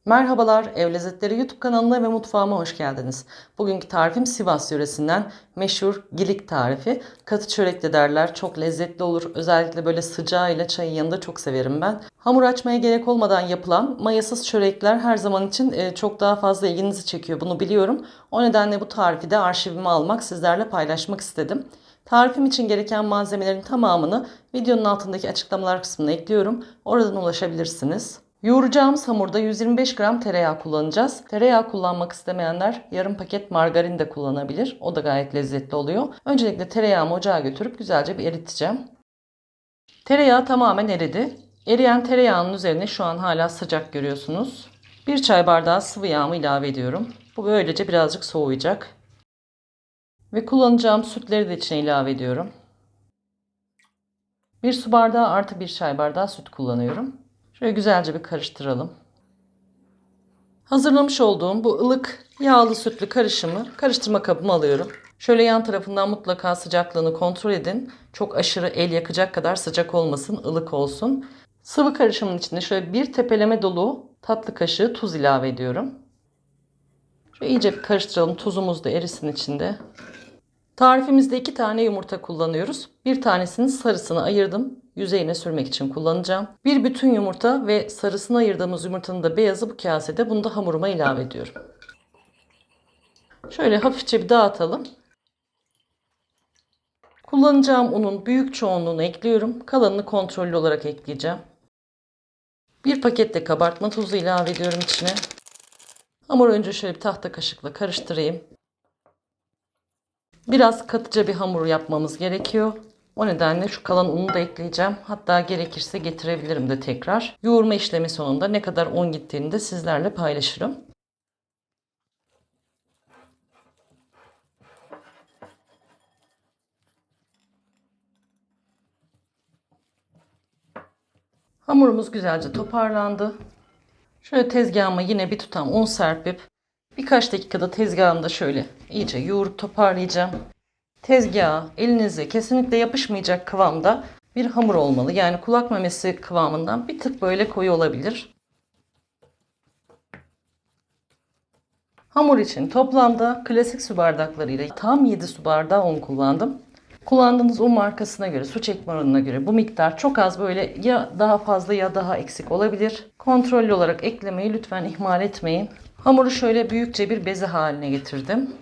Merhabalar, Ev Lezzetleri YouTube kanalına ve mutfağıma hoş geldiniz. Bugünkü tarifim Sivas yöresinden meşhur gilik tarifi. Katı çörek de derler, çok lezzetli olur. Özellikle böyle sıcağıyla çayın yanında çok severim ben. Hamur açmaya gerek olmadan yapılan mayasız çörekler her zaman için çok daha fazla ilginizi çekiyor, bunu biliyorum. O nedenle bu tarifi de arşivime almak, sizlerle paylaşmak istedim. Tarifim için gereken malzemelerin tamamını videonun altındaki açıklamalar kısmına ekliyorum. Oradan ulaşabilirsiniz. Yoğuracağımız hamurda 125 gram tereyağı kullanacağız. Tereyağı kullanmak istemeyenler yarım paket margarin de kullanabilir. O da gayet lezzetli oluyor. Öncelikle tereyağımı ocağa götürüp güzelce bir eriteceğim. Tereyağı tamamen eridi. Eriyen tereyağının üzerine şu an hala sıcak görüyorsunuz. 1 çay bardağı sıvı yağımı ilave ediyorum. Bu böylece birazcık soğuyacak. Ve kullanacağım sütleri de içine ilave ediyorum. 1 su bardağı artı 1 çay bardağı süt kullanıyorum. Şöyle güzelce bir karıştıralım. Hazırlamış olduğum bu ılık yağlı sütlü karışımı karıştırma kabıma alıyorum. Şöyle yan tarafından mutlaka sıcaklığını kontrol edin. Çok aşırı el yakacak kadar sıcak olmasın, ılık olsun. Sıvı karışımın içine şöyle bir tepeleme dolu tatlı kaşığı tuz ilave ediyorum. Şöyle iyice bir karıştıralım. Tuzumuz da erisin içinde. Tarifimizde 2 tane yumurta kullanıyoruz. Bir tanesinin sarısını ayırdım. Yüzeyine sürmek için kullanacağım. Bir bütün yumurta ve sarısını ayırdığımız yumurtanın da beyazı bu kasede. Bunu da hamuruma ilave ediyorum. Şöyle hafifçe bir dağıtalım. Kullanacağım unun büyük çoğunluğunu ekliyorum. Kalanını kontrollü olarak ekleyeceğim. Bir paket de kabartma tozu ilave ediyorum içine. Hamuru önce şöyle bir tahta kaşıkla karıştırayım. Biraz katıca bir hamur yapmamız gerekiyor. O nedenle şu kalan unu da ekleyeceğim. Hatta gerekirse getirebilirim de tekrar. Yoğurma işlemi sonunda ne kadar un gittiğini de sizlerle paylaşırım. Hamurumuz güzelce toparlandı. Şöyle tezgahıma yine bir tutam un serpip birkaç dakikada tezgahımda şöyle iyice yoğurup toparlayacağım. Tezgaha elinize kesinlikle yapışmayacak kıvamda bir hamur olmalı. Yani kulak memesi kıvamından bir tık böyle koyu olabilir. Hamur için toplamda klasik su bardaklarıyla tam 7 su bardağı un kullandım. Kullandığınız un markasına göre, su çekme oranına göre bu miktar çok az, böyle ya daha fazla ya daha eksik olabilir. Kontrollü olarak eklemeyi lütfen ihmal etmeyin. Hamuru şöyle büyükçe bir beze haline getirdim.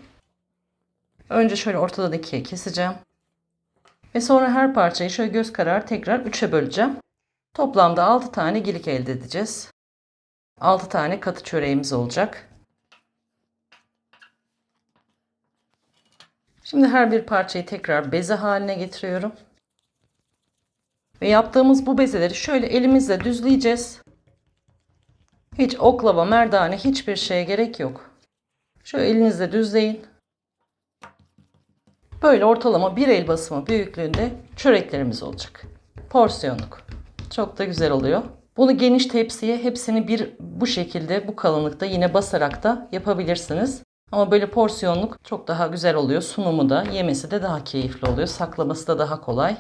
Önce şöyle ortadan ikiye keseceğim. Ve sonra her parçayı şöyle göz kararı tekrar 3'e böleceğim. Toplamda 6 tane gilik elde edeceğiz. 6 tane katı çöreğimiz olacak. Şimdi her bir parçayı tekrar beze haline getiriyorum. Ve yaptığımız bu bezeleri şöyle elimizle düzleyeceğiz. Hiç oklava, merdane, hiçbir şeye gerek yok. Şöyle elinizle düzleyin. Böyle ortalama bir el basımı büyüklüğünde çöreklerimiz olacak. Porsiyonluk. Çok da güzel oluyor. Bunu geniş tepsiye hepsini bu şekilde bu kalınlıkta yine basarak da yapabilirsiniz. Ama böyle porsiyonluk çok daha güzel oluyor. Sunumu da, yemesi de daha keyifli oluyor. Saklaması da daha kolay.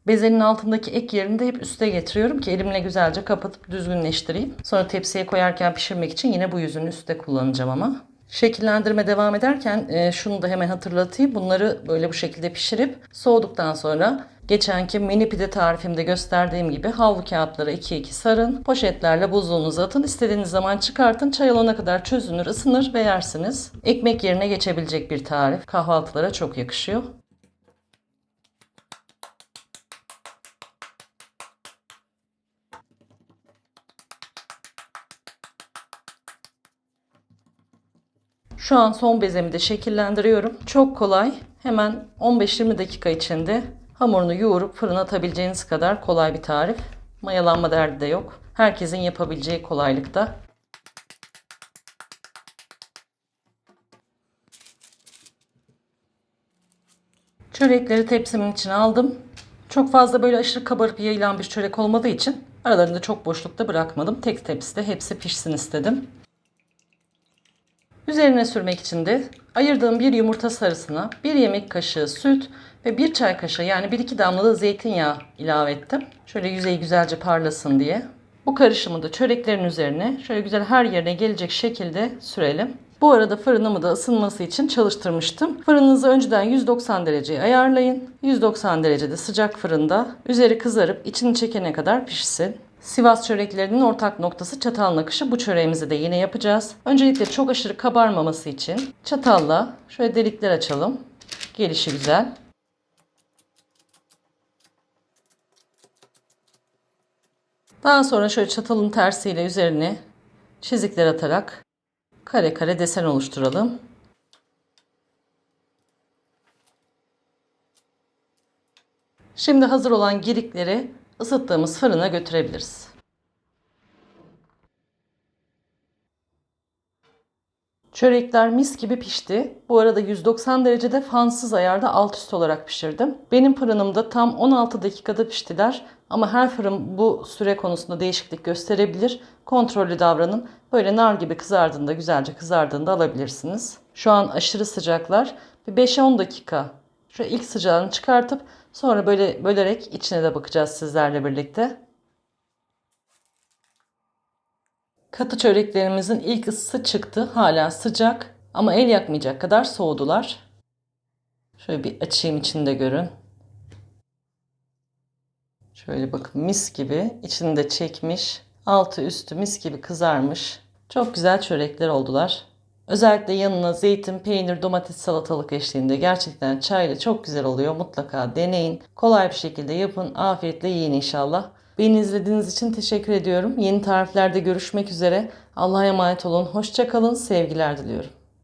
Bezenin altındaki ek yerini de hep üste getiriyorum ki elimle güzelce kapatıp düzgünleştireyim. Sonra tepsiye koyarken pişirmek için yine bu yüzünü üstte kullanacağım ama. Şekillendirme devam ederken şunu da hemen hatırlatayım. Bunları böyle bu şekilde pişirip soğuduktan sonra geçenki mini pide tarifimde gösterdiğim gibi havlu kağıtlara 2-2 sarın. Poşetlerle buzluğunuza atın. İstediğiniz zaman çıkartın. Çay olana kadar çözünür, ısınır ve yersiniz. Ekmek yerine geçebilecek bir tarif. Kahvaltılara çok yakışıyor. Şu an son bezemi de şekillendiriyorum. Çok kolay. Hemen 15-20 dakika içinde hamurunu yoğurup fırına atabileceğiniz kadar kolay bir tarif. Mayalanma derdi de yok. Herkesin yapabileceği kolaylıkta. Çörekleri tepsimin içine aldım. Çok fazla böyle aşırı kabarıp yayılan bir çörek olmadığı için aralarında çok boşlukta bırakmadım. Tek tepside hepsi pişsin istedim. Üzerine sürmek için de ayırdığım bir yumurta sarısına 1 yemek kaşığı süt Ve 1 çay kaşığı yani 1-2 damla da zeytinyağı ilave ettim. Şöyle yüzeyi güzelce parlasın diye. Bu karışımı da çöreklerin üzerine şöyle güzel her yerine gelecek şekilde sürelim. Bu arada fırınımı da ısınması için çalıştırmıştım. Fırınınızı önceden 190 dereceye ayarlayın. 190 derecede sıcak fırında üzeri kızarıp içini çekene kadar pişsin. Sivas çöreklerinin ortak noktası çatal nakışı. Bu çöreğimizi de yine yapacağız. Öncelikle çok aşırı kabarmaması için çatalla şöyle delikler açalım. Gelişi güzel. Daha sonra şöyle çatalın tersiyle üzerine çizikler atarak kare kare desen oluşturalım. Şimdi hazır olan girikleri ısıttığımız fırına götürebiliriz. Çörekler mis gibi pişti. Bu arada 190 derecede fansız ayarda alt üst olarak pişirdim. Benim fırınımda tam 16 dakikada piştiler. Ama her fırın bu süre konusunda değişiklik gösterebilir. Kontrollü davranın. Böyle nar gibi kızardığında, güzelce kızardığında alabilirsiniz. Şu an aşırı sıcaklar. Bir 5-10 dakika şu ilk sıcağını çıkartıp sonra böyle bölerek içine de bakacağız sizlerle birlikte. Katı çöreklerimizin ilk ısısı çıktı. Hala sıcak ama el yakmayacak kadar soğudular. Şöyle bir açayım, içini de görün. Şöyle bakın, mis gibi içini de çekmiş. Altı üstü mis gibi kızarmış. Çok güzel çörekler oldular. Özellikle yanına zeytin, peynir, domates, salatalık eşliğinde gerçekten çayla çok güzel oluyor. Mutlaka deneyin. Kolay bir şekilde yapın. Afiyetle yiyin inşallah. Beni izlediğiniz için teşekkür ediyorum. Yeni tariflerde görüşmek üzere. Allah'a emanet olun. Hoşça kalın. Sevgiler diliyorum.